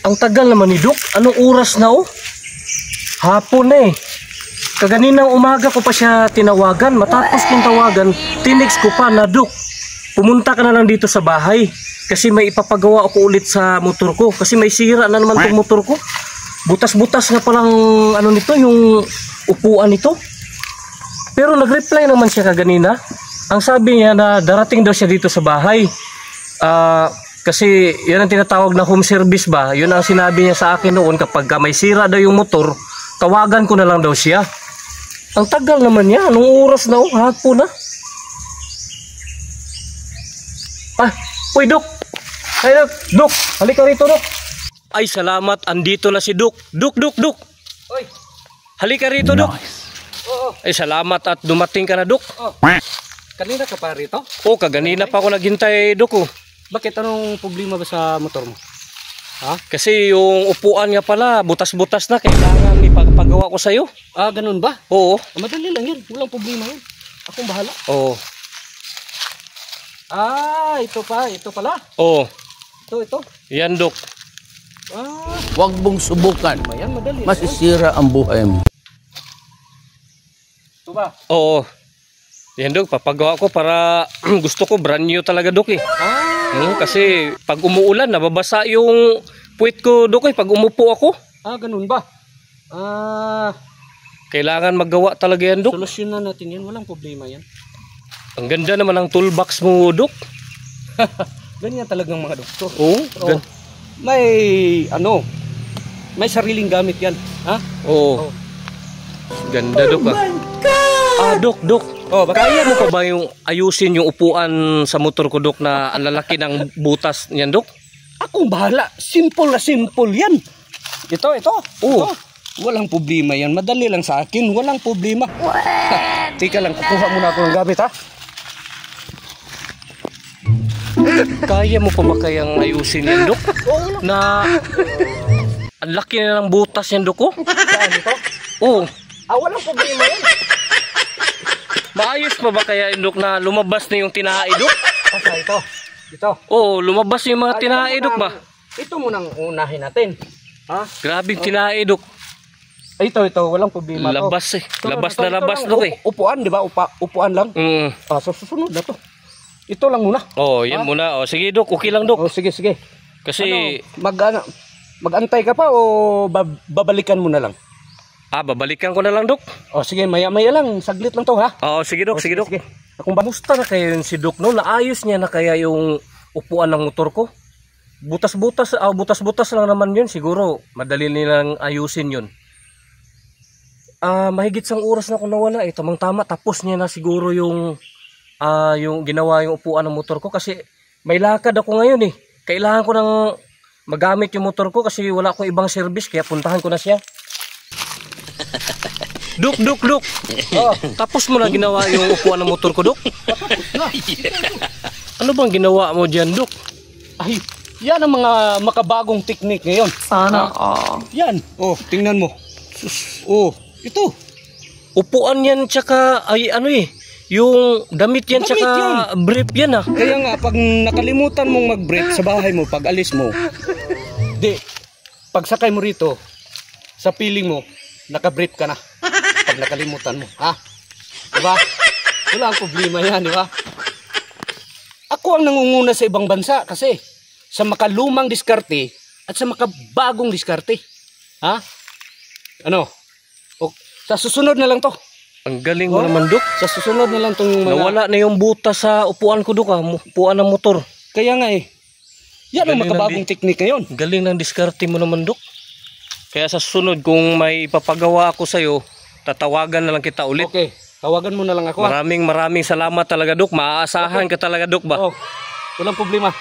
Ang tagal naman ni Dok. Anong oras na oh? Hapon na eh. Kaganinang umaga ko pa siya tinawagan. Matapos kong tawagan, tinext ko pa na, Dok, pumunta ka na lang dito sa bahay. Kasi may ipapagawa ako ulit sa motor ko. Kasi may sira na naman itong motor ko. Butas-butas nga palang ano nito, yung upuan nito. Pero nag-reply naman siya kaganina. Ang sabi niya na darating daw siya dito sa bahay. Kasi yan ang tinatawag na home service ba. Yun ang sinabi niya sa akin noon, kapag may sira daw yung motor, tawagan ko na lang daw siya. Ang tagal naman niya. Anong oras na oh? Hapon na. Uy, Dok. Ay, Dok. Halika rito, Dok. Ay, salamat. Andito na si Dok. Dok. Uy. Halika rito, Dok. Oo. Ay, salamat at dumating ka na, Dok. Oh. Kanina ka pa rito? Oo, kaganina pa ako naghintay, Dok. Bakit? Anong problema ba sa motor mo? Ha? Kasi yung upuan nga pala, butas-butas na. Kailangan ipagpagawa ko sa'yo. Ganun ba? Oo. Madali lang yun. Walang problema yun. Akong bahala. Oo. Ito pala. Oo. Ito. Yan, Dok. Huwag mong subukan. Ayan, madali. Masisira ang buhay mo. Ito ba? Oo. Yan, Dok. Papagawa ko para gusto ko brand new talaga, Dok eh. Kasi pag umuulan, nababasa yung puwit ko, Dok eh. Pag umupo ako. Ganun ba? Kailangan magawa talaga yan, Dok. Solusyonan natin yan. Walang problema yan. Ang ganda naman ang toolbox mo, Dok. Ganyan talagang mga doktor. Oo. May sariling gamit yan. Oo. Ganda, Dok. Oh my God! Dok. Kaya mo pa ba yung ayusin yung upuan sa motor ko, Dok, na ang lalaki ng butas niyan, Dok? Akong bahala. Simple na simple yan. Ito. Oo. Walang problema yan. Madali lang sa akin. Walang problema. Tika lang, kukuha muna ako ng gamit, ha? Kaya mo pa ba kayang ayusin yan, Dok? Na ang laki na ng butas yan, Dok, oh? Saan ito? Oo. Walang problema yan. Maayos pa ba kaya, Dok, na lumabas na yung tinae, Dok? Ito. Oo, lumabas yung mga tinae, Dok, ba? Ito munang unahin natin. Grabe yung tinae, Dok. Ito. Walang problema. Labas eh. Labas na labas, Dok eh. Upuan, di ba? Upuan lang. So susunod na to. Ito lang muna. Yan muna. Sige, Dok. Okay lang, Dok. Sige. Kasi mag-antay ka pa o babalikan mo na lang? Babalikan ko na lang, Dok. Sige, maya lang. Saglit lang to, ha? Sige, Dok. Sige, Dok. Sige. Kamusta na kayo yun si Dok, no? Naayos niya na kaya yung upuan ng motor ko? Butas-butas lang naman yun. Siguro, madali nilang ayusin yun. Mahigit sang oras na ako nawala. Tamang-tama. Tapos niya na siguro yung ginawa yung upuan ng motor ko. Kasi may lakad ako ngayon eh. Kailangan ko nang magamit yung motor ko kasi wala akong ibang service. Kaya puntahan ko na siya. Dok. Tapos mo na ginawa yung upuan ng motor ko, Dok? Ano bang ginawa mo dyan, Dok? Yan ang mga makabagong technique ngayon. Sana Yan. Tingnan mo. Ito. Upuan yan tsaka yung damit yan Damit tsaka yan. brief yan Kaya nga, pag nakalimutan mong mag-brief sa bahay mo, pag alis mo, pag sakay mo rito, sa piling mo, naka-brief ka na. Pag nakalimutan mo, diba? Wala ang problema yan, diba? Ako ang nangunguna sa ibang bansa kasi sa makalumang diskarte at sa makabagong diskarte. Sa susunod na lang to. Ang galing mo naman, Dok. Sa susunod na lang tong mga... Nawala na yung butas sa upuan ko, Dok. Upuan ng motor. Kaya nga yan ang makabagong teknik ngayon. Galing ng diskarte mo naman, Dok. Kaya sa susunod, kung may ipapagawa ako sa'yo, tatawagan na lang kita ulit. Okay, tawagan mo na lang ako. Maraming salamat talaga, Dok. Maaasahan ka talaga, Dok, ba? Walang problema.